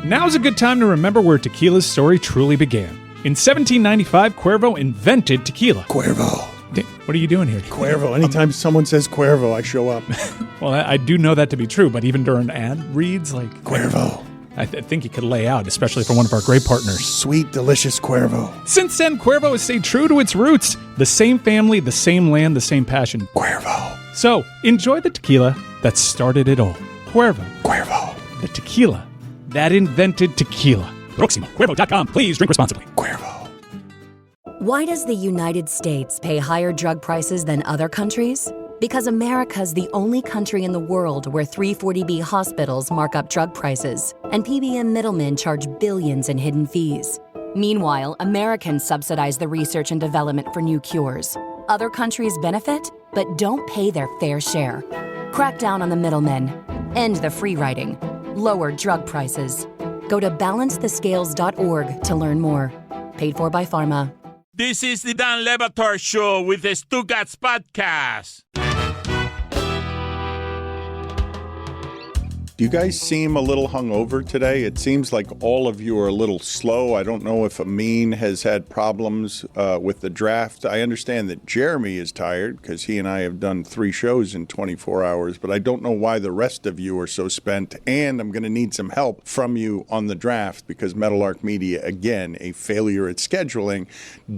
Now's a good time to remember where tequila's story truly began. In 1795, Cuervo invented tequila. Cuervo. What are you doing here? Cuervo. Anytime someone says Cuervo, I show up. Well, I do know that to be true, but even during ad reads, like... Cuervo. I think he could lay out, especially for one of our great partners. Sweet, delicious Cuervo. Since then, Cuervo has stayed true to its roots. The same family, the same land, the same passion. Cuervo. So, enjoy the tequila that started it all. Cuervo. Cuervo. The tequila that invented tequila. Proximo. Cuervo.com. Please drink responsibly. Cuervo. Why does the United States pay higher drug prices than other countries? Because America's the only country in the world where 340B hospitals mark up drug prices and PBM middlemen charge billions in hidden fees. Meanwhile, Americans subsidize the research and development for new cures. Other countries benefit, but don't pay their fair share. Crack down on the middlemen. End the free riding. Lower drug prices. Go to balancethescales.org to learn more. Paid for by Pharma. This is the Dan Le Batard Show with the Stugotz podcast. Do you guys seem a little hungover today? It seems like all of you are a little slow. I don't know if Amin has had problems with the draft. I understand that Jeremy is tired because he and I have done 3 shows in 24 hours, but I don't know why the rest of you are so spent, and I'm going to need some help from you on the draft because Meadowlark Media, again, a failure at scheduling,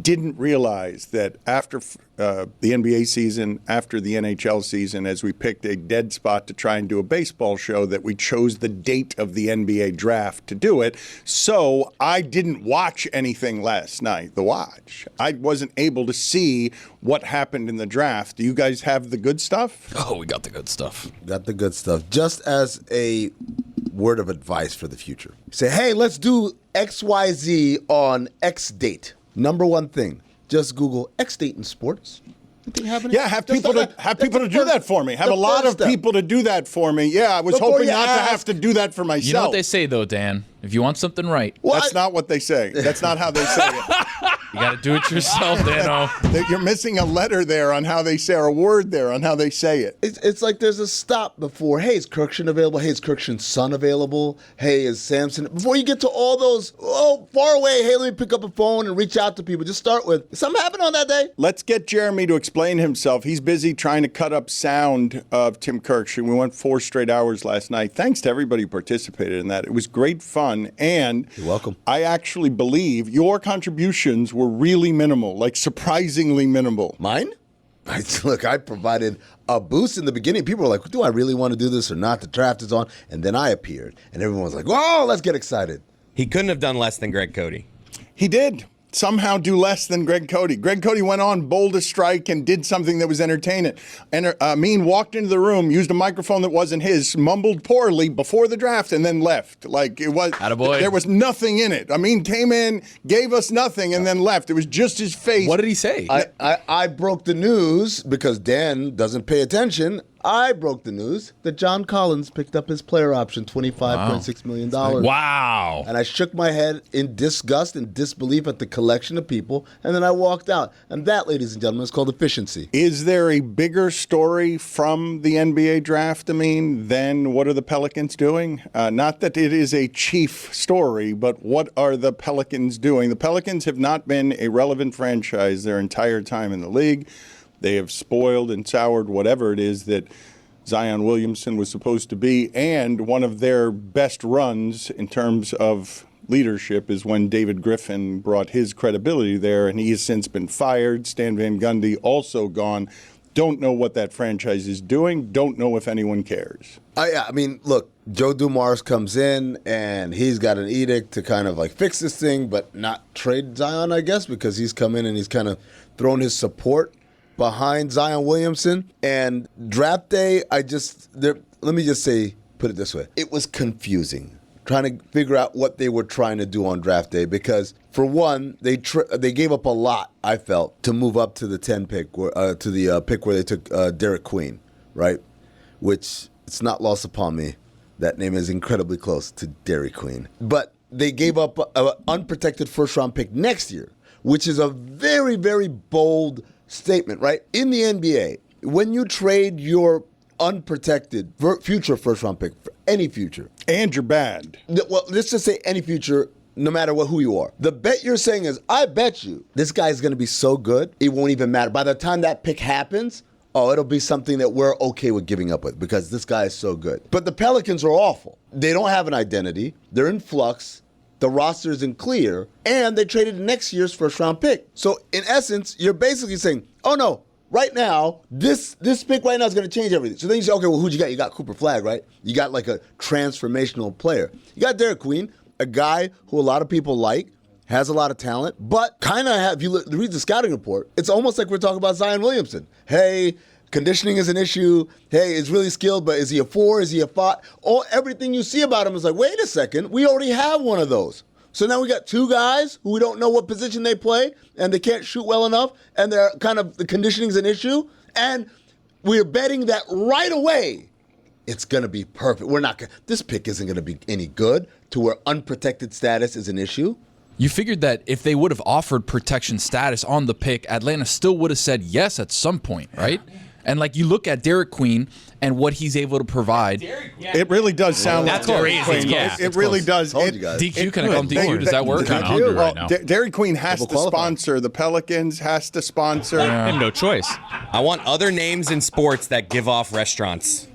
didn't realize that after the NBA season, after the NHL season, as we picked a dead spot to try and do a baseball show, that we chose the date of the NBA draft to do it. So I didn't watch anything last night, The Watch. I wasn't able to see what happened in the draft. Do you guys have the good stuff? Oh, we got the good stuff. Got the good stuff. Just as a word of advice for the future. Say, hey, let's do XYZ on X date. Number one thing. Just Google X date in sports. Anything happening? Yeah, have people to do that for me. Have a lot of people to do that for me. Yeah, I was hoping not to have to do that for myself. You know what they say, though, Dan? If you want something right. That's not what they say. That's not how they say it. You got to do it yourself, Dano. You're missing a letter there on how they say, or a word there on how they say it. It's like there's a stop before, hey, is Kurkjian available? Hey, is Kurkjian's son available? Hey, is Samson? Before you get to all those, far away, hey, let me pick up a phone and reach out to people. Just start with, something happened on that day? Let's get Jeremy to explain himself. He's busy trying to cut up sound of Tim Kurkjian. We went 4 straight hours last night. Thanks to everybody who participated in that. It was great fun. And you're welcome. I actually believe your contributions were really minimal, like surprisingly minimal. Mine? Look, I provided a boost in the beginning. People were like, do I really want to do this or not? The draft is on. And then I appeared. And everyone was like, whoa, let's get excited. He couldn't have done less than Greg Cody. He did. Somehow do less than Greg Cody. Greg Cody went on bold as strike and did something that was entertaining. And Amin walked into the room, used a microphone that wasn't his, mumbled poorly before the draft, and then left. Like it was, Attaboy. There was nothing in it. Amin came in, gave us nothing, and then left. It was just his face. What did he say? I broke the news because Dan doesn't pay attention. I broke the news that John Collins picked up his player option, $25.6 million. Wow. And I shook my head in disgust and disbelief at the collection of people, and then I walked out. And that, ladies and gentlemen, is called efficiency. Is there a bigger story from the NBA draft, than what are the Pelicans doing? Not that it is a chief story, but what are the Pelicans doing? The Pelicans have not been a relevant franchise their entire time in the league. They have spoiled and soured whatever it is that Zion Williamson was supposed to be. And one of their best runs in terms of leadership is when David Griffin brought his credibility there, and he has since been fired. Stan Van Gundy also gone. Don't know what that franchise is doing. Don't know if anyone cares. Look, Joe Dumars comes in, and he's got an edict to kind of like fix this thing, but not trade Zion, I guess, because he's come in and he's kind of thrown his support behind Zion Williamson. And draft day, let me just say, put it this way. It was confusing trying to figure out what they were trying to do on draft day because, for one, they gave up a lot, I felt, to move up to the 10 pick, to the pick where they took Derek Queen, right? Which, it's not lost upon me. That name is incredibly close to Dairy Queen. But they gave up an unprotected first-round pick next year, which is a very, very bold statement, right? In the NBA, when you trade your unprotected future first-round pick for any future. And you're bad. Well, let's just say any future, no matter who you are. The bet you're saying is, I bet you this guy's going to be so good, it won't even matter. By the time that pick happens, it'll be something that we're okay with giving up with because this guy is so good. But the Pelicans are awful. They don't have an identity. They're in flux. The roster isn't clear. And they traded next year's first-round pick. So, in essence, you're basically saying, oh, no, right now, this pick right now is going to change everything. So then you say, okay, well, who'd you got? You got Cooper Flagg, right? You got like a transformational player. You got Derek Queen, a guy who a lot of people like, has a lot of talent, but kind of if you read the scouting report, it's almost like we're talking about Zion Williamson. Hey, conditioning is an issue. Hey, he's really skilled, but is he a 4? Is he a 5? Everything you see about him is like, wait a second, we already have one of those. So now we got 2 guys who we don't know what position they play, and they can't shoot well enough, and they're the conditioning is an issue, and we're betting that right away it's going to be perfect. This pick isn't going to be any good to where unprotected status is an issue. You figured that if they would have offered protection status on the pick, Atlanta still would have said yes at some point, right? And like you look at Derek Queen and what he's able to provide. It really does sound like crazy. Queen. Yeah, it really does. Told you guys. DQ, can I call him DQ? Does that work? Kind of hungry right now. Dairy Queen has to sponsor the Pelicans. Has to sponsor. I have no choice. I want other names in sports that give off restaurants.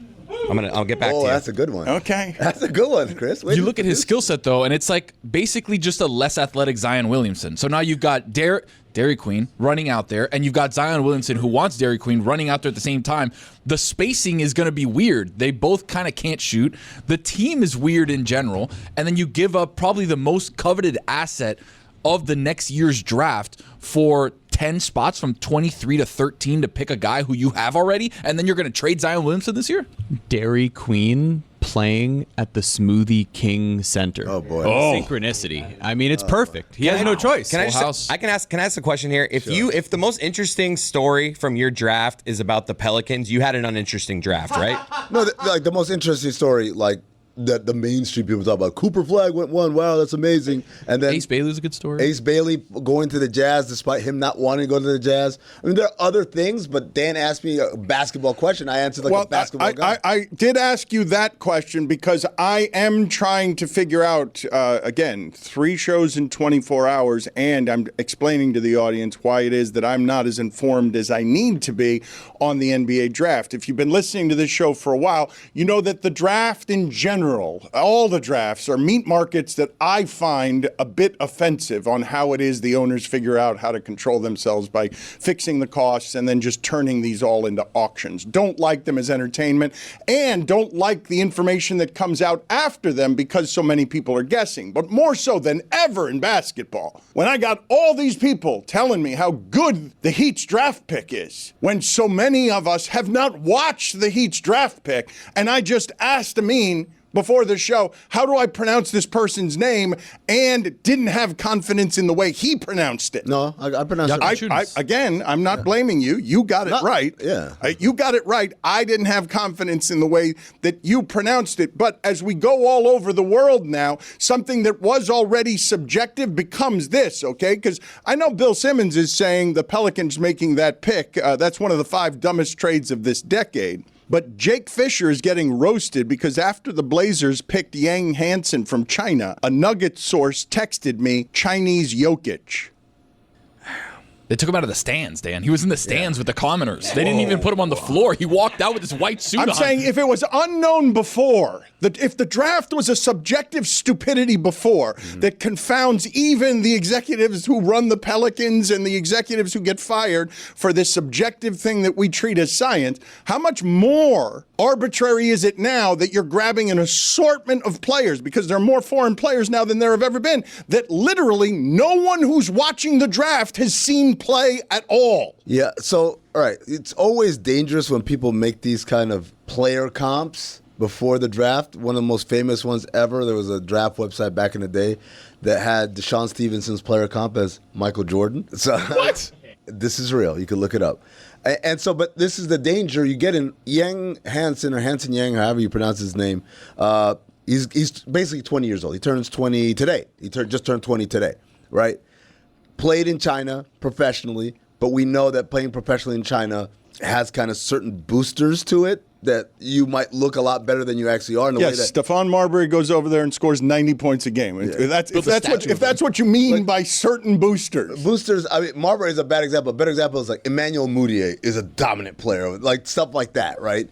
I'll get back to you. Oh, that's a good one. Okay. That's a good one, Chris. You look at his skill set, though, and it's like basically just a less athletic Zion Williamson. So now you've got Dairy Queen running out there, and you've got Zion Williamson who wants Dairy Queen running out there at the same time. The spacing is going to be weird. They both kind of can't shoot. The team is weird in general, and then you give up probably the most coveted asset of the next year's draft for 10 spots from 23 to 13 to pick a guy who you have already, and then you're going to trade Zion Williamson this year? Dairy Queen playing at the Smoothie King Center. Oh, boy. Synchronicity. I mean, it's perfect. He has no choice. Can I ask a question here? If the most interesting story from your draft is about the Pelicans, you had an uninteresting draft, right? No, the most interesting story, that the mainstream people talk about. Cooper Flagg went 1. Wow, that's amazing. And then Ace Bailey's a good story. Ace Bailey going to the Jazz despite him not wanting to go to the Jazz. I mean, there are other things, but Dan asked me a basketball question. I answered a basketball guy. I did ask you that question because I am trying to figure out, again, 3 shows in 24 hours, and I'm explaining to the audience why it is that I'm not as informed as I need to be on the NBA draft. If you've been listening to this show for a while, you know that the draft in general, all the drafts are meat markets that I find a bit offensive on how it is the owners figure out how to control themselves by fixing the costs and then just turning these all into auctions. Don't like them as entertainment and don't like the information that comes out after them because so many people are guessing. But more so than ever in basketball, when I got all these people telling me how good the Heat's draft pick is, when so many of us have not watched the Heat's draft pick, and I just asked Amin before the show, how do I pronounce this person's name, and didn't have confidence in the way he pronounced it. No, I pronounced it. Again, I'm not blaming you. You got it right. Yeah. You got it right. I didn't have confidence in the way that you pronounced it. But as we go all over the world now, something that was already subjective becomes this, okay? Because I know Bill Simmons is saying the Pelicans making that pick, that's one of the 5 dumbest trades of this decade. But Jake Fisher is getting roasted because after the Blazers picked Yang Hansen from China, a Nugget source texted me, Chinese Jokic. They took him out of the stands, Dan. He was in the stands with the commoners. They didn't even put him on the floor. He walked out with his white suit on. I'm saying if it was unknown before, that if the draft was a subjective stupidity before that confounds even the executives who run the Pelicans and the executives who get fired for this subjective thing that we treat as science, how much more arbitrary is it now that you're grabbing an assortment of players, because there are more foreign players now than there have ever been, that literally no one who's watching the draft has seen play at all? Yeah, so, all right, it's always dangerous when people make these kind of player comps before the draft. One of the most famous ones ever, there was a draft website back in the day that had Deshaun Stevenson's player comp as Michael Jordan. So, what? This is real. You can look it up. And so, but this is the danger you get in Yang Hansen, or Hansen Yang, however you pronounce his name. He's basically 20 years old. He turns 20 today. He just turned 20 today, right? Played in China professionally, but we know that playing professionally in China has kind of certain boosters to it that you might look a lot better than you actually are. In the way that Stephon Marbury goes over there and scores 90 points a game. Yeah. If that's what you mean by certain boosters. Boosters, I mean, Marbury is a bad example. A better example is like Emmanuel Mudiay is a dominant player, like stuff like that, right?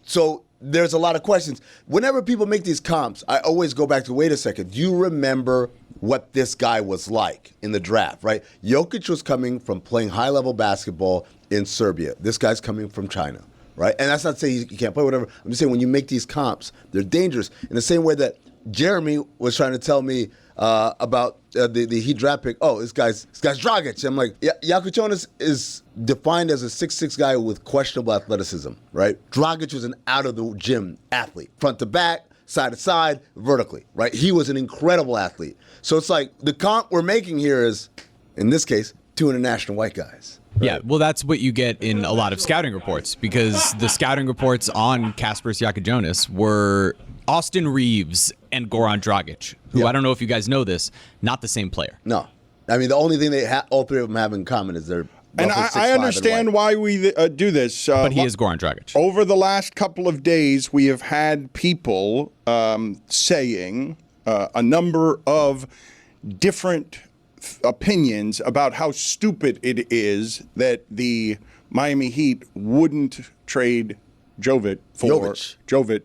So there's a lot of questions. Whenever people make these comps, I always go back to, wait a second, do you remember what this guy was like in the draft, right? Jokic was coming from playing high-level basketball in Serbia. This guy's coming from China, right? And that's not to say he can't play, whatever. I'm just saying when you make these comps, they're dangerous. In the same way that Jeremy was trying to tell me about the Heat draft pick. Oh, this guy's Dragic. I'm like, Jokic is defined as a 6'6" guy with questionable athleticism, right? Dragic was an out-of-the-gym athlete, front to back, side to side, vertically, right? He was an incredible athlete. So it's like the comp we're making here is, in this case, two international white guys. Right? Yeah, well, that's what you get in a lot of scouting reports, because the scouting reports on Kasparas Jakujonas were Austin Reeves and Goran Dragic, who I don't know if you guys know this, not the same player. No. I mean, the only thing all three of them have in common is they're and I understand why we do this. But he is Goran Dragic. Over the last couple of days, we have had people saying a number of different opinions about how stupid it is that the Miami Heat wouldn't trade Jovic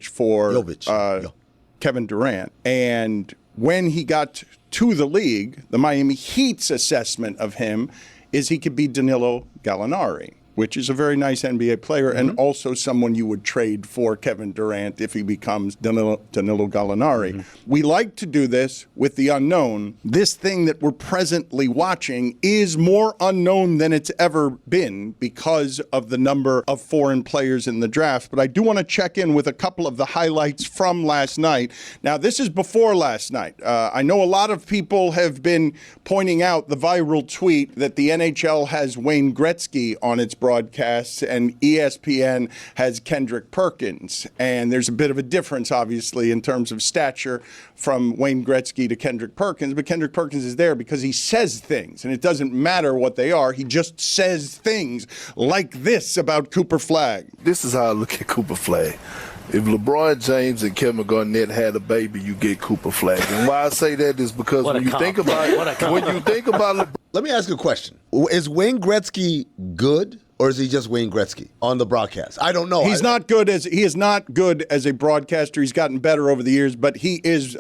for Kevin Durant. And when he got to the league, the Miami Heat's assessment of him is he could be Danilo Gallinari, which is a very nice NBA player and also someone you would trade for Kevin Durant if he becomes Danilo Gallinari. We like to do this with the unknown. This thing that we're presently watching is more unknown than it's ever been because of the number of foreign players in the draft. But I do want to check in with a couple of the highlights from last night. Now, this is before last night. I know a lot of people have been pointing out the viral tweet that the NHL has Wayne Gretzky on its broadcasts and ESPN has Kendrick Perkins. And there's a bit of a difference, obviously, in terms of stature from Wayne Gretzky to Kendrick Perkins. But Kendrick Perkins is there because he says things, and it doesn't matter what they are. He just says things like this about Cooper Flagg. This is how I look at Cooper Flagg. If LeBron James and Kevin Garnett had a baby, you get Cooper Flagg. And why I say that is because when you think about Let me ask you a question. Is Wayne Gretzky good, or is he just Wayne Gretzky on the broadcast? I don't know. He is not good as a broadcaster. He's gotten better over the years, but he is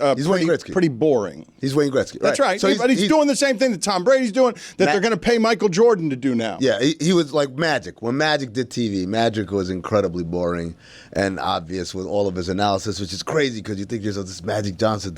pretty boring. He's Wayne Gretzky. That's right. So he's doing the same thing that Tom Brady's doing, that they're going to pay Michael Jordan to do now. Yeah, he was like Magic. When Magic did TV, Magic was incredibly boring and obvious with all of his analysis, which is crazy because you think yourself, this Magic Johnson,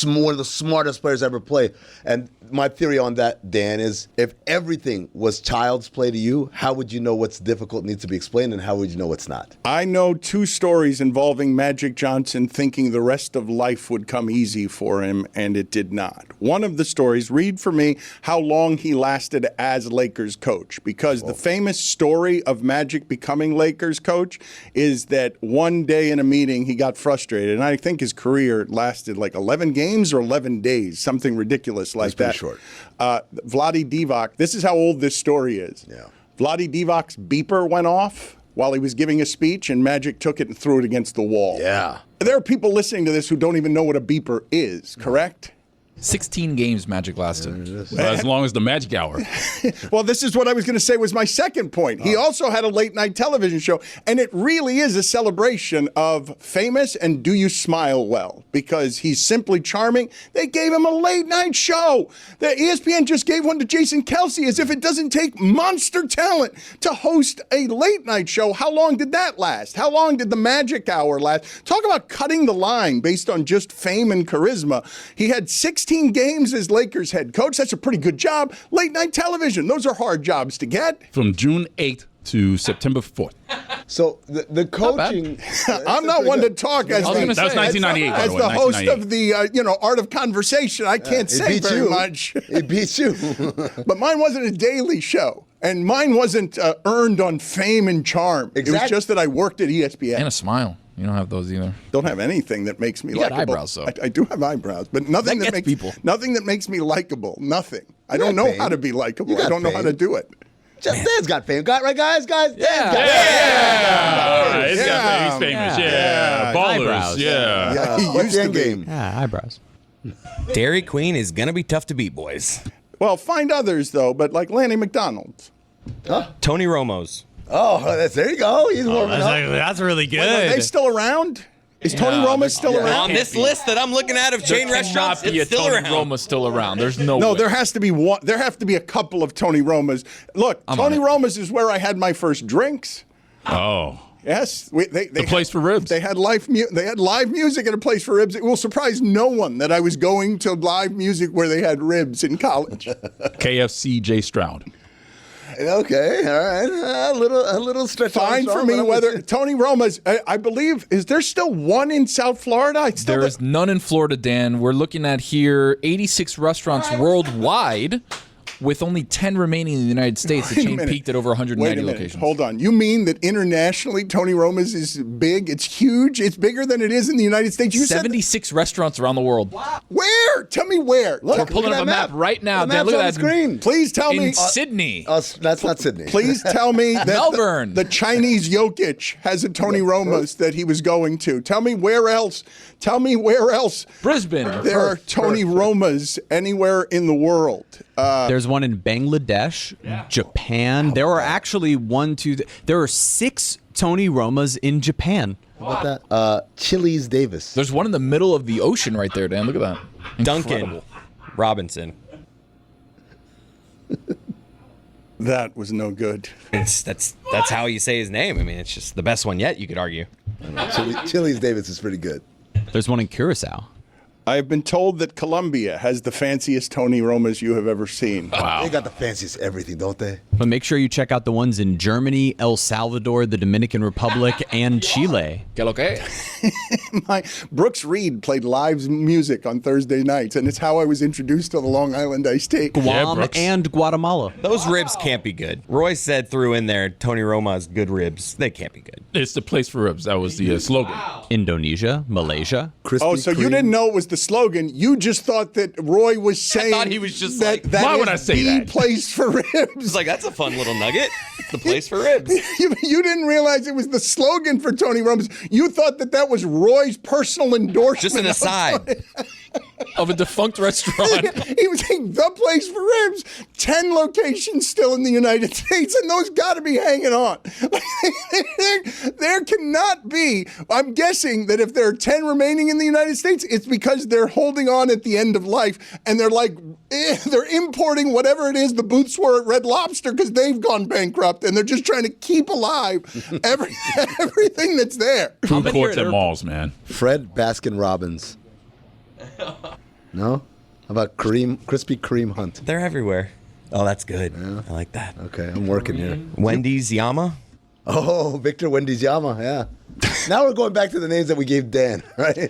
one of the smartest players ever play. And my theory on that, Dan, is if everything was child's play to you, how would you know what's difficult needs to be explained, and how would you know what's not? I know two stories involving Magic Johnson thinking the rest of life would come easy for him, and it did not. One of the stories, read for me how long he lasted as Lakers coach, because the famous story of Magic becoming Lakers coach is that one day in a meeting he got frustrated, and I think his career lasted like 11 games or 11 days, something ridiculous like that. Short. Vlade Divac, this is how old this story is. Yeah. Vlade Divac's beeper went off while he was giving a speech, and Magic took it and threw it against the wall. Yeah. There are people listening to this who don't even know what a beeper is, correct? 16 games Magic lasted. As long as the Magic Hour. Well, this is what I was going to say was my second point. He also had a late-night television show, and it really is a celebration of famous and do you smile well, because he's simply charming. They gave him a late-night show. The ESPN just gave one to Jason Kelsey, as if it doesn't take monster talent to host a late-night show. How long did that last? How long did the Magic Hour last? Talk about cutting the line based on just fame and charisma. He had 16 games as Lakers head coach. That's a pretty good job. Late night television, those are hard jobs to get. From June 8th to September 4th. So the coaching... I'm not one to talk as that was 1998, as the host of the Art of Conversation. I can't say very much. It beats you. But mine wasn't a daily show. And mine wasn't earned on fame and charm. Exactly. It was just that I worked at ESPN. And a smile. You don't have those either. Don't have anything that makes me likable. likable. Eyebrows, though. I do have eyebrows, but nothing that makes people. Nothing that makes me likable. Nothing. I don't know how to be likable. I don't know how to do it. Dan's got fame. Right, guys? Dan's got He's famous. Yeah. Ballers. Eyebrows. Yeah. He What's used the to end be. game? Yeah, eyebrows. Dairy Queen is gonna be tough to beat, boys. Well, find others though, but like Lanny McDonald's. Tony Romo's. Oh, there you go. He's warming up. That's really good. Are they still around? Is Tony Roma still around? On this list that I'm looking at of chain restaurants, Not be a it's still Tony around. Roma still around. There's no No, way. there has to be one. There have to be a couple of Tony Romas. Look, Tony Roma's is where I had my first drinks. Oh. Yes, they The place for ribs. They had live music at a place for ribs. It will surprise no one that I was going to live music where they had ribs in college. KFC J. Stroud. Okay, all right. A little stretch. Fine for me whether Tony Roma's. I believe is there still one in South Florida? There is none in Florida, Dan. We're looking at here 86 restaurants worldwide, with only 10 remaining in the United States. The chain peaked at over 190 locations. Hold on. You mean that internationally Tony Roma's is big? It's huge. It's bigger than it is in the United States. You 76 restaurants around the world. Where? Tell me where. We're pulling up a map right now. Dan, look on at the that screen. Please tell in me. Sydney. That's not Sydney. Please tell me that Melbourne. the Chinese Jokic has a Tony Roma's that he was going to. Tell me where else. Tell me where else Brisbane. there are Tony Roma's anywhere in the world. There's one in Bangladesh, Japan. There are actually there are 6 Tony Romas in Japan. How about that? Chili's Davis. There's one in the middle of the ocean right there, Dan. Look at that. Duncan Robinson. That was no good. That's how you say his name. I mean, it's just the best one yet, you could argue. Chili's Davis is pretty good. There's one in Curacao. I have been told that Colombia has the fanciest Tony Romas you have ever seen. They got the fanciest everything, don't they? But make sure you check out the ones in Germany, El Salvador, the Dominican Republic, and Chile. Que lo que? Brooks Reed played live music on Thursday nights, and it's how I was introduced to the Long Island iced tea. Guam and Guatemala. Those ribs can't be good. Roy said threw in there Tony Roma's good ribs. They can't be good. It's the place for ribs. That was the slogan. Indonesia, Malaysia. Oh, so you didn't know it was the slogan. You just thought that Roy was saying thought he was just that like, that why is would I say the that? place for ribs. It's like, that's a fun little nugget. It's the place for ribs. You didn't realize it was the slogan for Tony Roma's. You thought that was Roy's personal endorsement. Just an aside. Of a defunct restaurant. He was saying the place for ribs. 10 locations still in the United States, and those got to be hanging on. There cannot be. I'm guessing that if there are 10 remaining in the United States, it's because they're holding on at the end of life, and they're like, they're importing whatever it is the booths were at Red Lobster because they've gone bankrupt, and they're just trying to keep alive everything that's there. Food courts at malls, man. Fred Baskin Robbins. No? How about Krispy Kreme Hunt? They're everywhere. Oh, that's good. I like that. Okay, I'm working here. Wendy's Yama. Oh, Victor Wendy's Yama, yeah. Now we're going back to the names that we gave Dan, right?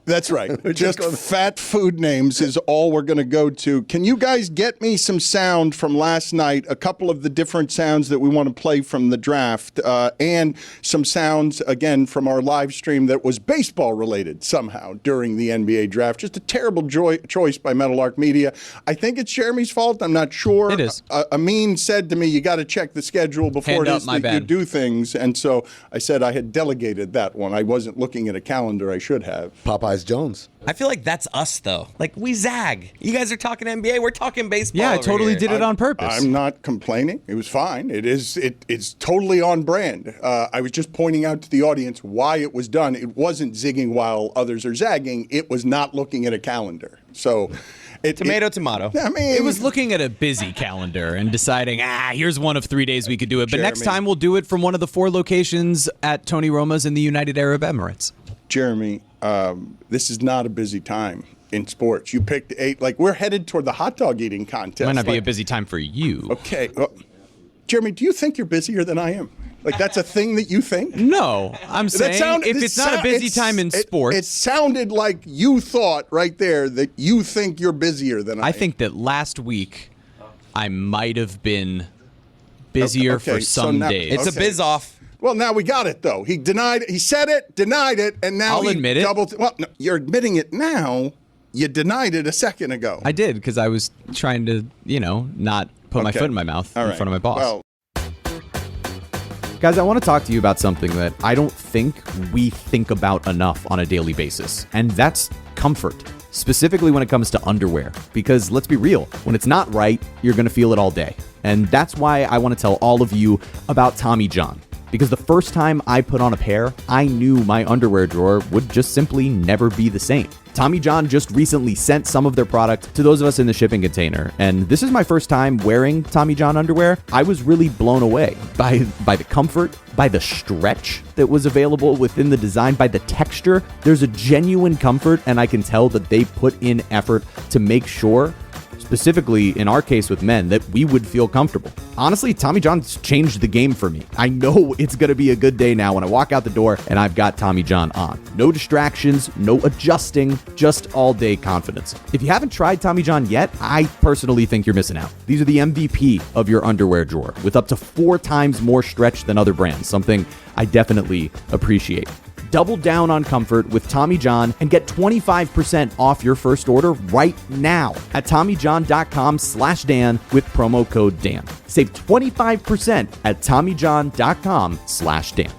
That's right. Just fat food names is all we're going to go to. Can you guys get me some sound from last night? A couple of the different sounds that we want to play from the draft, and some sounds, again, from our live stream that was baseball related somehow during the NBA draft. Just a terrible choice by Meadowlark Media. I think it's Jeremy's fault. I'm not sure. It is. Amin said to me, you got to check the schedule before Hand it up, is my that you bad. do things. And so I said I had delegated that one. I wasn't looking at a calendar. I should have. Popeyes Jones. I feel like that's us, though. Like, we zag. You guys are talking NBA. We're talking baseball. Yeah, I over totally here. did it on purpose. I'm not complaining. It was fine. It's totally on brand. I was just pointing out to the audience why it was done. It wasn't zigging while others are zagging. It was not looking at a calendar. So, Tomato. I mean, It was looking at a busy calendar and deciding, here's one of 3 days we could do it. But next Jeremy. time we'll do it from one of the 4 locations at Tony Roma's in the United Arab Emirates. Jeremy, this is not a busy time in sports. You picked 8. Like, we're headed toward the hot dog eating contest. Might not be Like, a busy time for you. Okay. Well, Jeremy, do you think you're busier than I am? Like, that's a thing that you think? No, I'm saying if it's not a busy time in sports. It sounded like you thought right there that you think you're busier than I am. I think that last week I might have been busier Okay, for so some now- days. It's a Okay. biz off. Well, now we got it, though. He denied it. He said it, denied it, and now I'll he admit it. doubled. Well, no, you're admitting it now. You denied it a second ago. I did because I was trying to, not put my foot in my mouth in front of my boss. Well, Guys, I want to talk to you about something that I don't think we think about enough on a daily basis, and that's comfort, specifically when it comes to underwear. Because let's be real, when it's not right, you're going to feel it all day. And that's why I want to tell all of you about Tommy John. Because the first time I put on a pair, I knew my underwear drawer would just simply never be the same. Tommy John just recently sent some of their product to those of us in the shipping container, and this is my first time wearing Tommy John underwear. I was really blown away by the comfort, by the stretch that was available within the design, by the texture. There's a genuine comfort, and I can tell that they put in effort to make sure, specifically in our case with men, that we would feel comfortable. Honestly, Tommy John's changed the game for me. I know it's going to be a good day now when I walk out the door and I've got Tommy John on. No distractions, no adjusting, just all day confidence. If you haven't tried Tommy John yet, I personally think you're missing out. These are the MVP of your underwear drawer, with up to 4 times more stretch than other brands, something I definitely appreciate. Double down on comfort with Tommy John and get 25% off your first order right now at TommyJohn.com/Dan with promo code Dan. Save 25% at TommyJohn.com/Dan.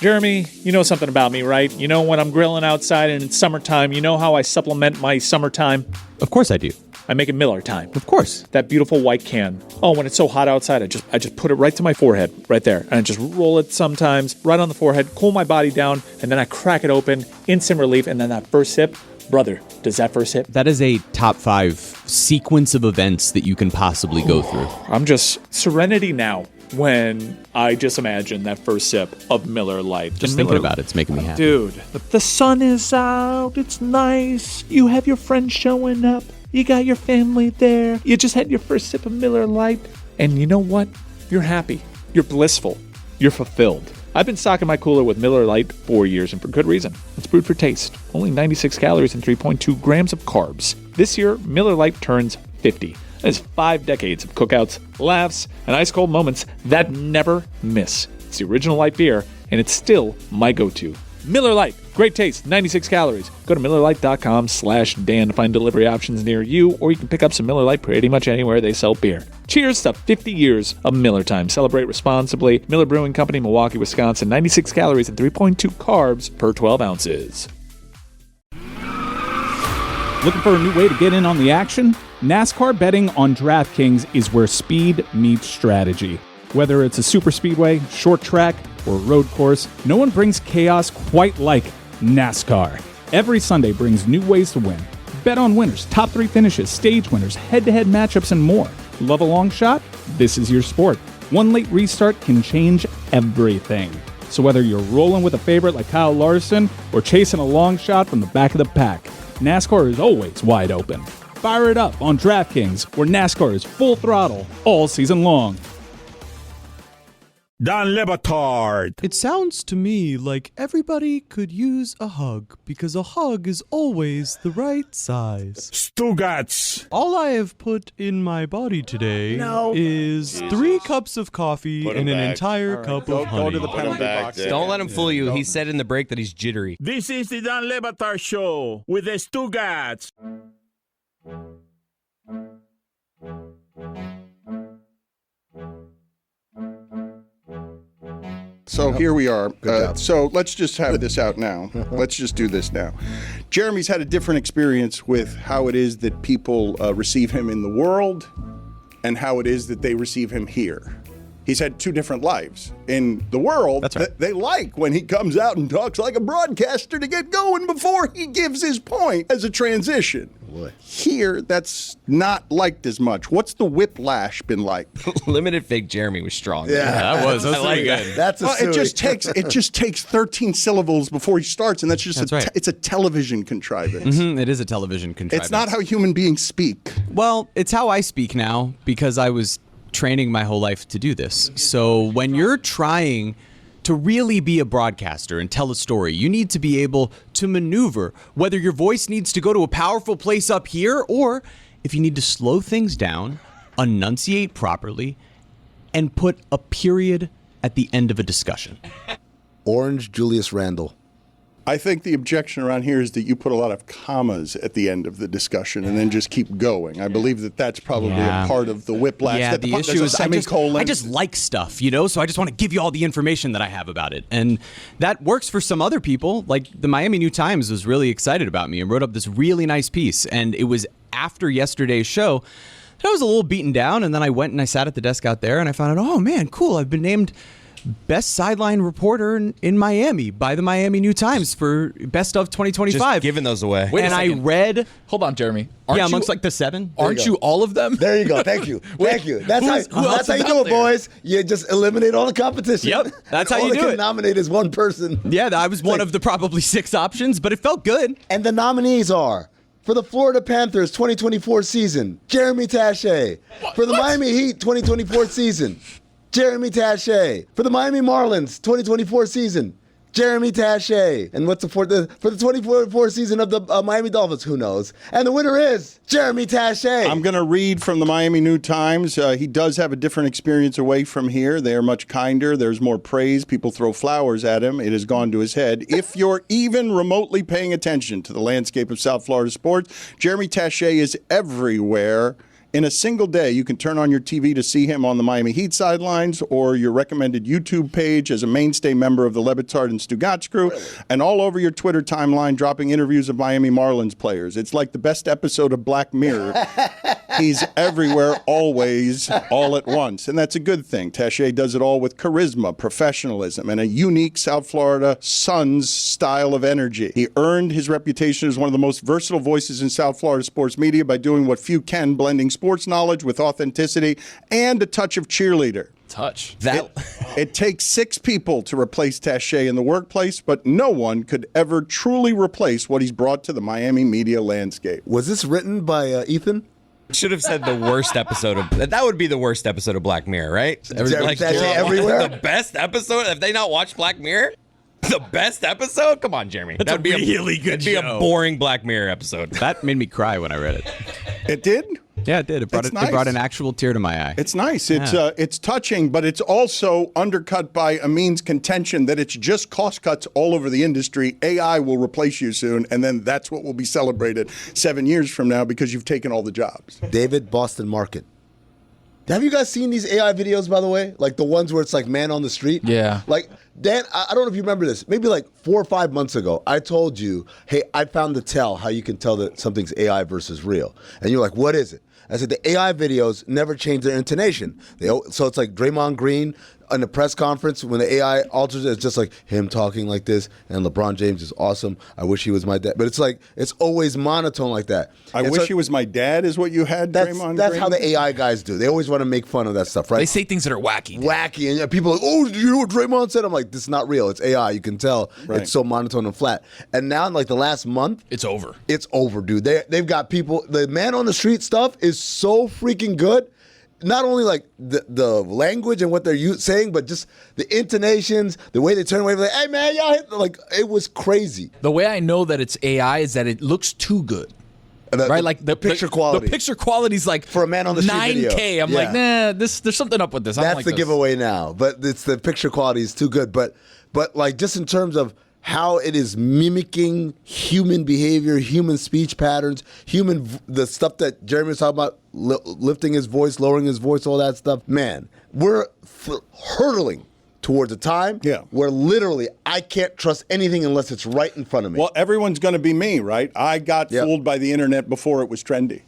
Jeremy, you know something about me, right? You know when I'm grilling outside and it's summertime, you know how I supplement my summertime? Of course I do. I make it Miller time. Of course. That beautiful white can. Oh, when it's so hot outside, I just put it right to my forehead, right there. And I just roll it sometimes, right on the forehead, cool my body down, and then I crack it open, instant relief, and then that first sip, brother, does that first sip? That is a top 5 sequence of events that you can possibly go through. I'm just serenity now when I just imagine that first sip of Miller Lite. Just thinking about it's making me happy. Dude, the sun is out, it's nice, you have your friends showing up. You got your family there. You just had your first sip of Miller Lite. And you know what? You're happy. You're blissful. You're fulfilled. I've been stocking my cooler with Miller Lite for years, and for good reason. It's brewed for taste. Only 96 calories and 3.2 grams of carbs. This year, Miller Lite turns 50. That's 5 decades of cookouts, laughs, and ice-cold moments that never miss. It's the original light beer, and it's still my go-to. Miller Lite. Great taste, 96 calories. Go to MillerLite.com/Dan to find delivery options near you, or you can pick up some Miller Lite pretty much anywhere they sell beer. Cheers to 50 years of Miller time. Celebrate responsibly. Miller Brewing Company, Milwaukee, Wisconsin. 96 calories and 3.2 carbs per 12 ounces. Looking for a new way to get in on the action? NASCAR betting on DraftKings is where speed meets strategy. Whether it's a super speedway, short track, or road course, no one brings chaos quite like NASCAR. Every Sunday brings new ways to win. Bet on winners, top 3 finishes, stage winners, head-to-head matchups, and more. Love a long shot? This is your sport. One late restart can change everything. So whether you're rolling with a favorite like Kyle Larson or chasing a long shot from the back of the pack, NASCAR is always wide open. Fire it up on DraftKings, where NASCAR is full throttle all season long. Dan Le Batard. It sounds to me like everybody could use a hug, because a hug is always the right size. Stugotz. All I have put in my body today is 3 cups of coffee and an entire cup of honey. Go to the penalty box. Don't let him fool you. He said in the break that he's jittery. This is the Dan Le Batard Show with the Stugotz. So here we are. So let's just have this out now. Let's just do this now. Jeremy's had a different experience with how it is that people receive him in the world and how it is that they receive him here. He's had 2 different lives. In the world, That's right. they like when he comes out and talks like a broadcaster to get going before he gives his point as a transition. Boy. Here, that's not liked as much. What's the whiplash been like? Limited fake Jeremy was strong. That was I like pretty that. good. That's a Well, it just takes 13 syllables before he starts, and that's right. It's a television contrivance. It is a television contrivance. It's not how human beings speak. Well, it's how I speak now, because I was training my whole life to do this. So when you're trying to really be a broadcaster and tell a story, you need to be able to maneuver whether your voice needs to go to a powerful place up here, or if you need to slow things down, enunciate properly, and put a period at the end of a discussion. Orange Julius Randle. I think the objection around here is that you put a lot of commas at the end of the discussion and then just keep going. I believe that that's probably a part of the whiplash. Yeah, that the issue is semicolon. I just like stuff, so I just want to give you all the information that I have about it. And that works for some other people. Like the Miami New Times was really excited about me and wrote up this really nice piece. And it was after yesterday's show that I was a little beaten down. And then I went and I sat at the desk out there and I found out, oh man, cool, I've been named best sideline reporter in Miami by the Miami New Times for best of 2025. Just giving those away. Wait a and I second. read. Hold on, Jeremy. Amongst like the 7. Aren't you all of them? There you go. Thank you. Thank you. That's how you do it, boys. You just eliminate all the competition. Yep. That's how you do it. All they can nominate is one person. Yeah, I was one of the probably 6 options, but it felt good. And the nominees are, for the Florida Panthers 2024 season, Jeremy Taché. For the Miami Heat 2024 season, Jeremy Taché. For the Miami Marlins 2024 season, Jeremy Taché. And what's for the 2024 season of the Miami Dolphins? Who knows? And the winner is Jeremy Taché. I'm going to read from the Miami New Times. He does have a different experience away from here. They are much kinder. There's more praise. People throw flowers at him. It has gone to his head. If you're even remotely paying attention to the landscape of South Florida sports, Jeremy Taché is everywhere. In a single day, you can turn on your TV to see him on the Miami Heat sidelines or your recommended YouTube page as a mainstay member of the Batard and Stugotz crew, and all over your Twitter timeline dropping interviews of Miami Marlins players. It's like the best episode of Black Mirror. He's everywhere, always, all at once. And that's a good thing. Taché does it all with charisma, professionalism, and a unique South Florida Suns style of energy. He earned his reputation as one of the most versatile voices in South Florida sports media by doing what few can, blending sports knowledge with authenticity and a touch of cheerleader. It takes 6 people to replace Taché in the workplace, but no one could ever truly replace what he's brought to the Miami media landscape. Was this written by Ethan? Should have said the worst episode of that. Would be the worst episode of Black Mirror, right? Everywhere. The best episode. Have they not watched Black Mirror? The best episode? Come on, Jeremy. That's That'd be really good That'd be a boring Black Mirror episode. That made me cry when I read it. It did? Yeah, it did. It brought an actual tear to my eye. It's nice. It's touching, but it's also undercut by Amin's contention that it's just cost cuts all over the industry. AI will replace you soon, and then that's what will be celebrated 7 years from now because you've taken all the jobs. David, Boston Market. Have you guys seen these AI videos, by the way? Like the ones where it's like man on the street? Yeah. Like, Dan, I don't know if you remember this. Maybe like 4 or 5 months ago, I told you, hey, I found the tell how you can tell that something's AI versus real. And you're like, what is it? I said, the AI videos never change their intonation. So it's like Draymond Green in the press conference when the AI alters it, it's just like him talking like this, and LeBron James is awesome. I wish he was my dad. But it's like, it's always monotone like that. I wish he was my dad is what you had, Draymond That's Green? how the AI guys do. They always want to make fun of that stuff, right? They say things that are wacky. Wacky. And people are like, oh, did you know what Draymond said? I'm like, this is not real. It's AI. You can tell. Right. It's so monotone and flat. And now in like the last month, It's over. it's over, dude. They've got people. The man on the street stuff is so freaking good. Not only like the language and what they're saying, but just the intonations, the way they turn away. Like, hey man, y'all hit, like it was crazy. The way I know that it's AI is that it looks too good. Right, like the picture quality. The picture quality is like for a man on the street 9K. video. I'm like, nah, there's something up with this. I don't That's like the this. giveaway now. But it's the picture quality is too good. But like just in terms of how it is mimicking human behavior, human speech patterns, the stuff that Jeremy was talking about, lifting his voice, lowering his voice, all that stuff. Man, we're hurtling towards a time where literally I can't trust anything unless it's right in front of me. Well, everyone's going to be me, right? I got fooled by the internet before it was trendy.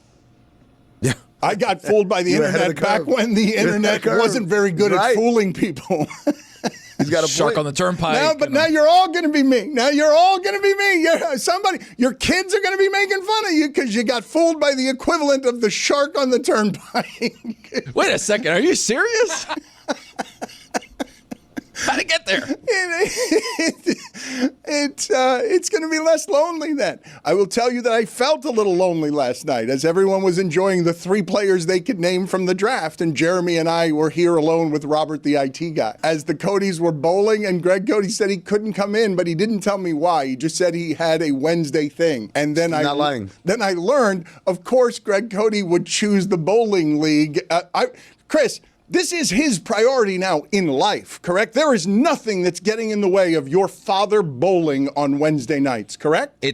Yeah. I got fooled by the internet back when the internet wasn't very good at fooling people. He's got a Shark point. on the turnpike. Now you're all going to be me. Now you're all going to be me. Your kids are going to be making fun of you because you got fooled by the equivalent of the shark on the turnpike. Wait a second. Are you serious? How'd it get there? It's going to be less lonely then. I will tell you that I felt a little lonely last night as everyone was enjoying the 3 players they could name from the draft, and Jeremy and I were here alone with Robert, the IT guy. As the Codys were bowling, and Greg Cody said he couldn't come in, but he didn't tell me why. He just said he had a Wednesday thing. And then not lying. Then I learned, of course, Greg Cody would choose the bowling league. Chris, this is his priority now in life, correct? There is nothing that's getting in the way of your father bowling on Wednesday nights, correct?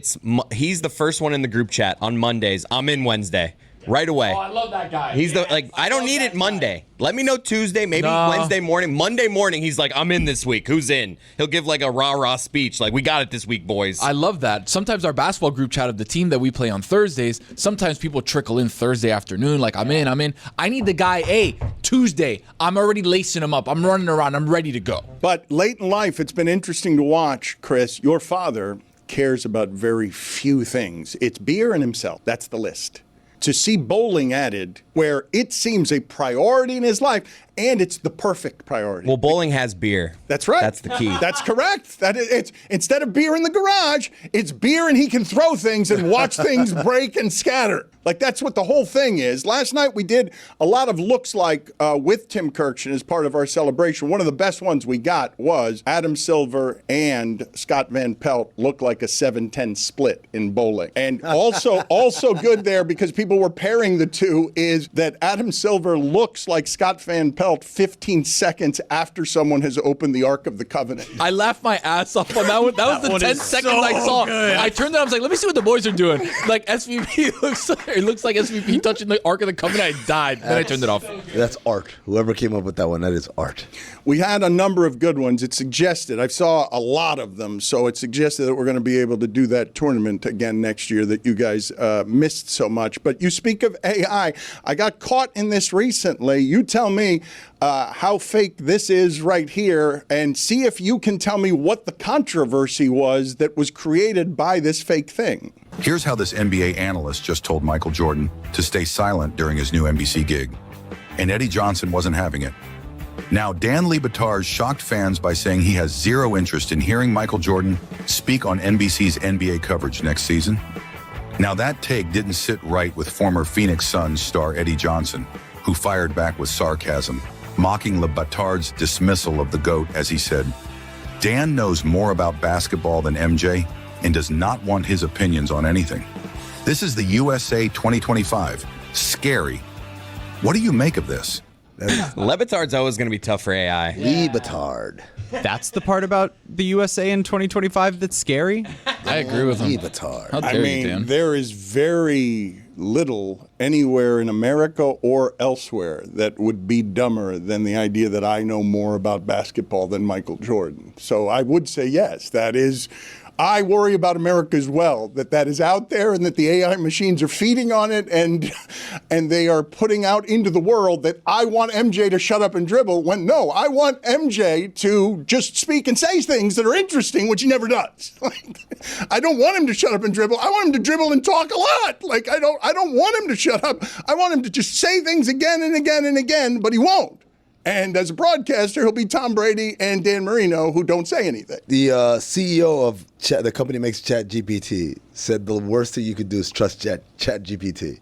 He's the first one in the group chat on Mondays. I'm in Wednesday. Right away. Oh, I love that guy. He's I don't need it Monday. Let me know Tuesday, maybe Wednesday morning. Monday morning, he's like, I'm in this week. Who's in? He'll give like a rah-rah speech. Like, we got it this week, boys. I love that. Sometimes our basketball group chat of the team that we play on Thursdays, sometimes people trickle in Thursday afternoon. Like, I'm in. I need the guy, hey, Tuesday. I'm already lacing him up. I'm running around. I'm ready to go. But late in life, it's been interesting to watch, Chris. Your father cares about very few things. It's beer and himself. That's the list. To see bowling added where it seems a priority in his life, and it's the perfect priority. Well, bowling has beer. That's right. That's the key. That's correct. It's instead of beer in the garage, it's beer and he can throw things and watch things break and scatter. Like, that's what the whole thing is. Last night we did a lot of looks like with Tim Kurkjian as part of our celebration. One of the best ones we got was Adam Silver and Scott Van Pelt look like a 7-10 split in bowling. And also good there, because people were pairing the two, is that Adam Silver looks like Scott Van Pelt 15 seconds after someone has opened the Ark of the Covenant. I laughed my ass off on that one. That was the 10 seconds I saw. Good. I turned it on. I was like, let me see what the boys are doing. Like, SVP looks like SVP touching the Ark of the Covenant. I died. Then I turned it off. That's art. Whoever came up with that one, that is art. We had a number of good ones. It suggested, I saw a lot of them, so it suggested that we're going to be able to do that tournament again next year that you guys missed so much. But you speak of AI. I got caught in this recently. You tell me how fake this is right here, and see if you can tell me what the controversy was that was created by this fake thing. Here's how this NBA analyst just told Michael Jordan to stay silent during his new NBC gig. And Eddie Johnson wasn't having it. Now, Dan Lee Batard shocked fans by saying he has zero interest in hearing Michael Jordan speak on NBC's NBA coverage next season. Now, that take didn't sit right with former Phoenix Suns star Eddie Johnson, who fired back with sarcasm, mocking Le Batard's dismissal of the GOAT as he said, Dan knows more about basketball than MJ and does not want his opinions on anything. This is the USA 2025. Scary. What do you make of this? Le Batard's always going to be tough for AI. Le Batard. That's the part about the USA in 2025 that's scary? I agree with him. Le Batard. How dare you, Dan? There is very little anywhere in America or elsewhere that would be dumber than the idea that I know more about basketball than Michael Jordan. So I would say yes, that is. I worry about America as well, that is out there and that the AI machines are feeding on it and they are putting out into the world that I want MJ to shut up and dribble, when no, I want MJ to just speak and say things that are interesting, which he never does. I don't want him to shut up and dribble. I want him to dribble and talk a lot. Like, I don't want him to shut up. I want him to just say things again and again and again, but he won't. And as a broadcaster, he'll be Tom Brady and Dan Marino, who don't say anything. The CEO of the company makes ChatGPT said the worst thing you could do is trust ChatGPT.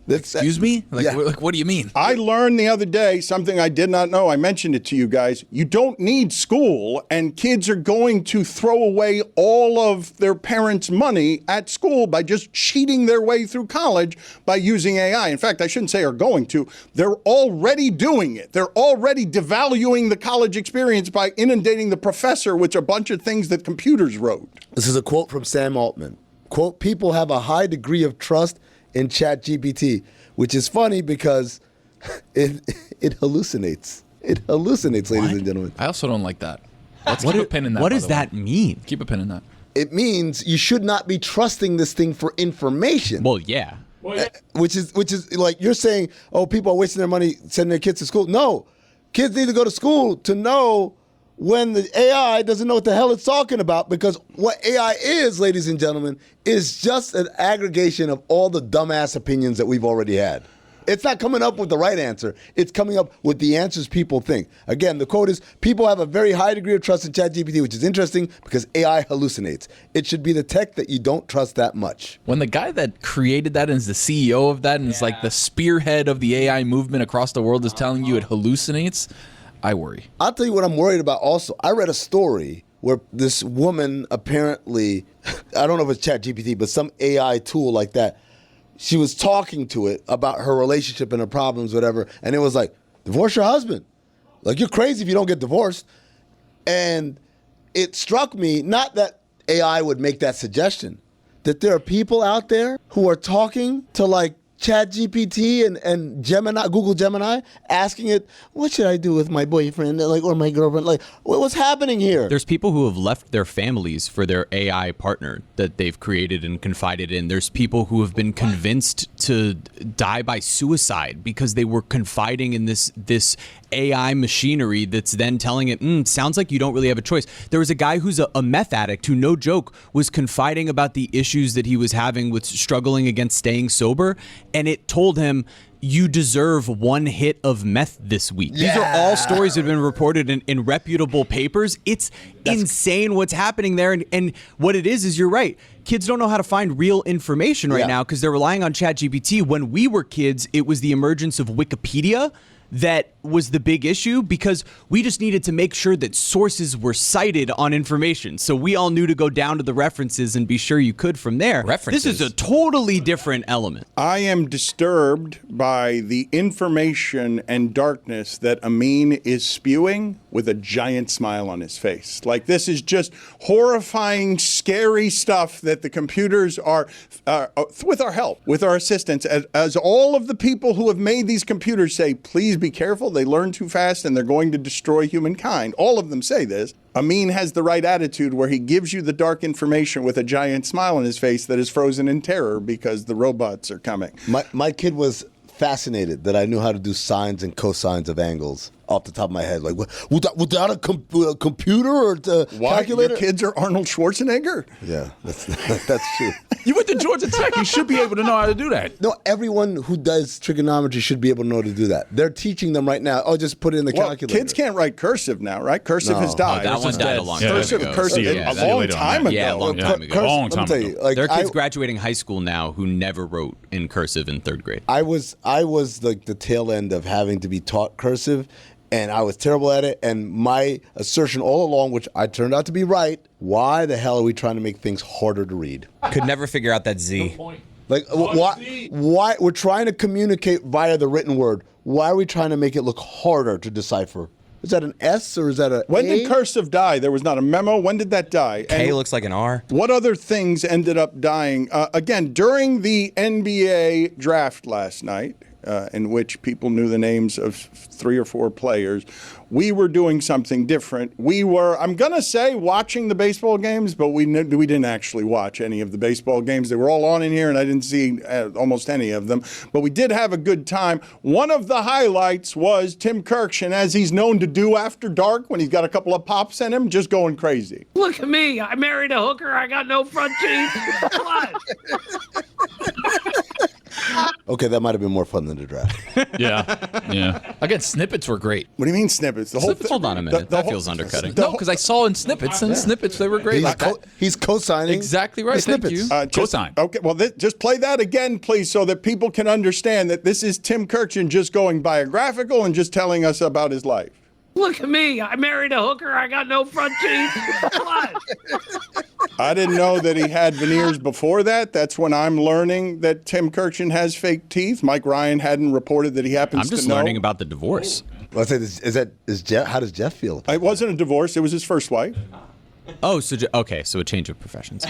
Excuse me? What do you mean? I learned the other day something I did not know. I mentioned it to you guys. You don't need school, and kids are going to throw away all of their parents' money at school by just cheating their way through college by using AI. In fact, I shouldn't say are going to. They're already doing it. They're already devaluing the college experience by inundating the professor with a bunch of things that computers wrote. This is a quote from Sam Altman. Quote, people have a high degree of trust in ChatGPT, which is funny because it hallucinates. It hallucinates, ladies and gentlemen. I also don't like that. Let's keep a pin in that. What does that mean? Keep a pin in that. It means you should not be trusting this thing for information. Well, yeah. Which is like you're saying, oh, people are wasting their money sending their kids to school. No, kids need to go to school to know when the AI doesn't know what the hell it's talking about, because what AI is, ladies and gentlemen, is just an aggregation of all the dumbass opinions that we've already had. It's not coming up with the right answer. It's coming up with the answers people think. Again, the quote is, people have a very high degree of trust in ChatGPT, which is interesting because AI hallucinates. It should be the tech that you don't trust that much. When the guy that created that and is the CEO of that and is like the spearhead of the AI movement across the world is telling you it hallucinates, I worry. I'll tell you what I'm worried about also. I read a story where this woman apparently, I don't know if it's ChatGPT, but some AI tool like that, she was talking to it about her relationship and her problems, whatever, and it was like, divorce your husband. Like, you're crazy if you don't get divorced. And it struck me, not that AI would make that suggestion, that there are people out there who are talking to like ChatGPT and Gemini, Google Gemini, asking it, what should I do with my boyfriend or my girlfriend? Like, what's happening here? There's people who have left their families for their AI partner that they've created and confided in. There's people who have been convinced to die by suicide because they were confiding in this AI machinery that's then telling it, sounds like you don't really have a choice. There was a guy who's a meth addict who, no joke, was confiding about the issues that he was having with struggling against staying sober, and it told him, you deserve one hit of meth this week. Yeah. These are all stories that have been reported in reputable papers. That's insane what's happening there. And what it is you're right. Kids don't know how to find real information right now because they're relying on ChatGPT. When we were kids, it was the emergence of Wikipedia that was the big issue because we just needed to make sure that sources were cited on information. So we all knew to go down to the references and be sure you could from there. References. This is a totally different element. I am disturbed by the information and darkness that Amin is spewing with a giant smile on his face. Like, this is just horrifying, scary stuff that the computers are, with our help, with our assistance, as all of the people who have made these computers say, please be careful, they learn too fast and they're going to destroy humankind. All of them say this. Amin has the right attitude where he gives you the dark information with a giant smile on his face that is frozen in terror because the robots are coming. My kid was fascinated that I knew how to do sines and cosines of angles off the top of my head. Like, without a computer or a calculator? Your kids are Arnold Schwarzenegger? Yeah, that's true. You went to Georgia Tech. You should be able to know how to do that. No, everyone who does trigonometry should be able to know to do that. They're teaching them right now. Oh, just put it in the calculator. Kids can't write cursive now, right? Cursive has died. Oh, that one died a long time ago. Cursive, a long time ago. Yeah, a long time ago. Long time ago. There are kids graduating high school now who never wrote in cursive in third grade. I was like the tail end of having to be taught cursive, and I was terrible at it. And my assertion all along, which I turned out to be right, why the hell are we trying to make things harder to read? Could never figure out that Z. Like, why we're trying to communicate via the written word. Why are we trying to make it look harder to decipher? Is that an S or is that a When A? did cursive die? There was not a memo. When did that die? K looks like an R. What other things ended up dying? Again, during the NBA draft last night, in which people knew the names of 3 or 4 players, we were doing something different. We were, I'm going to say, watching the baseball games, but we didn't actually watch any of the baseball games. They were all on in here, and I didn't see almost any of them. But we did have a good time. One of the highlights was Tim Kurkjian, as he's known to do after dark, when he's got a couple of pops in him, just going crazy. Look at me. I married a hooker. I got no front teeth. What? Okay, that might have been more fun than the draft. Yeah. Again, snippets were great. What do you mean snippets? The whole Snippets, hold on a minute. That feels undercutting. No, because I saw in snippets, and snippets, they were great. He's co-signing. Exactly right. the Thank snippets. you. Cosine. Okay, well, just play that again, please, so that people can understand that this is Tim Kurkjian just going biographical and just telling us about his life. Look at me. I married a hooker. I got no front teeth. What? I didn't know that he had veneers before that. That's when I'm learning that Tim Kurkjian has fake teeth. Mike Ryan hadn't reported that he happens to know. I'm just learning about the divorce. Well, I say, Jeff, how does Jeff feel? It wasn't a divorce. It was his first wife. Oh, so a change of professions.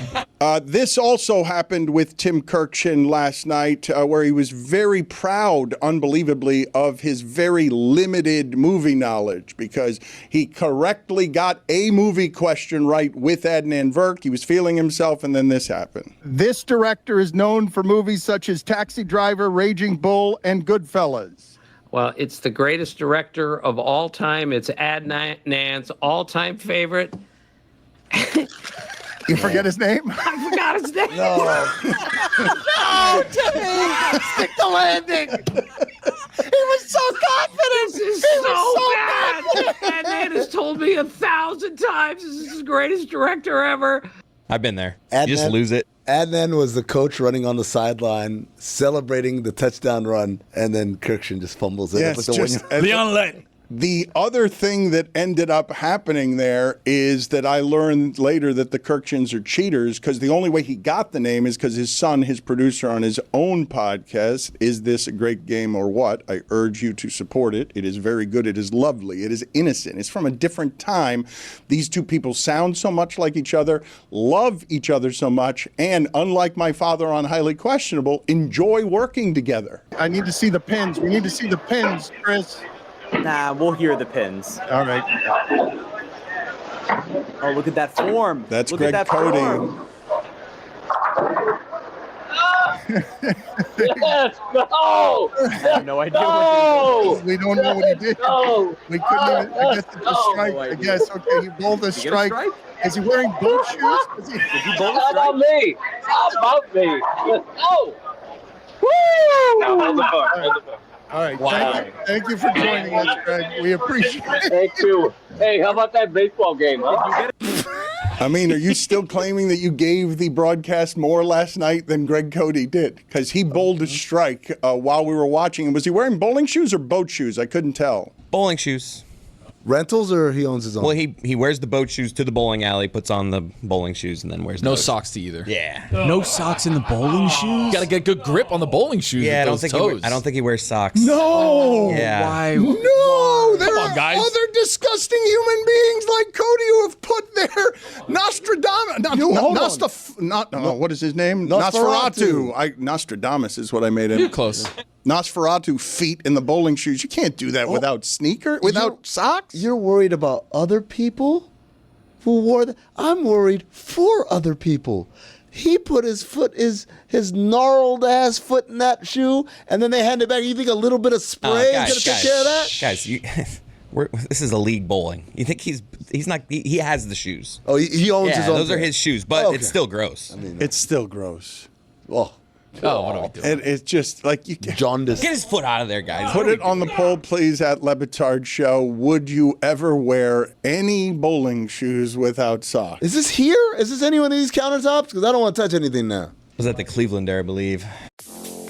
This also happened with Tim Kurkjian last night, where he was very proud, unbelievably, of his very limited movie knowledge, because he correctly got a movie question right with Adnan Virk. He was feeling himself, and then this happened. This director is known for movies such as Taxi Driver, Raging Bull, and Goodfellas. Well, it's the greatest director of all time. It's Adnan's all-time favorite. You forget his name? I forgot his name. No, Timmy! Stick the landing! He was so confident! This is so bad! Adnan has told me 1,000 times this is the greatest director ever. I've been there. Adnan, You just lose it. Adnan was the coach running on the sideline, celebrating the touchdown run, and then Kurkjian just fumbles it. Yes, It's like just, Leon Lett. The other thing that ended up happening there is that I learned later that the Kurkjians are cheaters because the only way he got the name is because his son, his producer on his own podcast, Is This a Great Game or What? I urge you to support it. It is very good. It is lovely. It is innocent. It's from a different time. These two people sound so much like each other, love each other so much, and unlike my father on Highly Questionable, enjoy working together. I need to see the pins. We need to see the pins, Chris. Nah, we'll hear the pins. All right. Oh, look at that form. That's look Greg at that Cody. form. Yes, no! I have no idea No! We don't know what he did. No! We couldn't even. I guess it's a No. strike. I guess. Okay, he bowled a Did you get a strike. Is he wearing boot shoes? Is he- Did you bowl a How strike? about me? How about me? No! Woo! No, hold the phone. Hold the phone. All right. Wow. Thank you for joining us, Greg. We appreciate it. Thank you. Hey, how about that baseball game, huh? I mean, are you still claiming that you gave the broadcast more last night than Greg Cody did? Because he bowled a strike while we were watching. Was he wearing bowling shoes or boat shoes? I couldn't tell. Bowling shoes. Rentals or he owns his own? Well, he wears the boat shoes to the bowling alley, puts on the bowling shoes, and then wears No those. socks to either. Yeah. No socks in the bowling shoes? Got to get good grip on the bowling shoes Yeah, I with don't those think toes. I don't think he wears socks. No! Yeah. Why? No! There on, are guys. other disgusting human beings like Cody who have put their what is his name? Nosferatu. Nostradamus is what I made him. You're close. Nosferatu feet in the bowling shoes. You can't do that without socks. You're worried about other people who wore that? I'm worried for other people. He put his gnarled ass foot in that shoe, and then they hand it back. You think a little bit of spray is gonna take care of that? Guys, this is a league bowling. You think he's not? He has the shoes. Oh, he owns his own. Those are pair. his shoes, but Okay. it's still gross. I mean, It's still gross. oh, Oh, what are we doing? And it's just like you jaundice. Get his foot out of there, guys. Put it on the poll, please, at Le Batard Show. Would you ever wear any bowling shoes without socks? Is this here? Is this any one of these countertops? Because I don't want to touch anything now. Was at the Clevelander, I believe.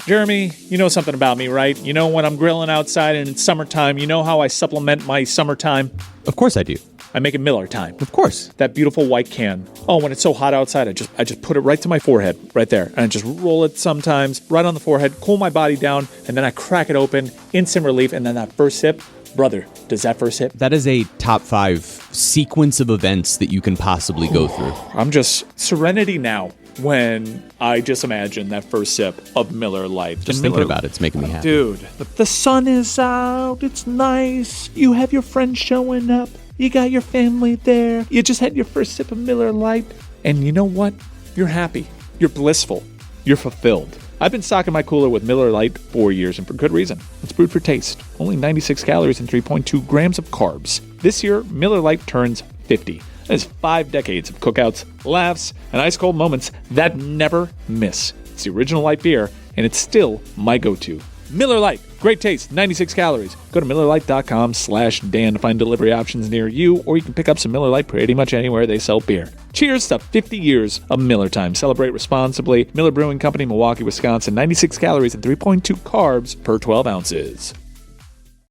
Jeremy, you know something about me, right? You know when I'm grilling outside and it's summertime, you know how I supplement my summertime? Of course I do. I make it Miller time. Of course. That beautiful white can. Oh, when it's so hot outside, I just put it right to my forehead, right there. And I just roll it sometimes, right on the forehead, cool my body down, and then I crack it open, instant relief, and then that first sip, brother, does that first sip? That is a top 5 sequence of events that you can possibly go through. I'm just serenity now when I just imagine that first sip of Miller Lite. Just thinking about it's making me happy. Dude, the sun is out, it's nice, you have your friends showing up. You got your family there. You just had your first sip of Miller Lite. And you know what? You're happy. You're blissful. You're fulfilled. I've been stocking my cooler with Miller Lite for years, and for good reason. It's brewed for taste. Only 96 calories and 3.2 grams of carbs. This year, Miller Lite turns 50. That is 5 decades of cookouts, laughs, and ice-cold moments that never miss. It's the original light beer, and it's still my go-to. Miller Lite. Great taste, 96 calories. Go to MillerLite.com/Dan to find delivery options near you, or you can pick up some Miller Lite pretty much anywhere they sell beer. Cheers to 50 years of Miller time. Celebrate responsibly. Miller Brewing Company, Milwaukee, Wisconsin. 96 calories and 3.2 carbs per 12 ounces.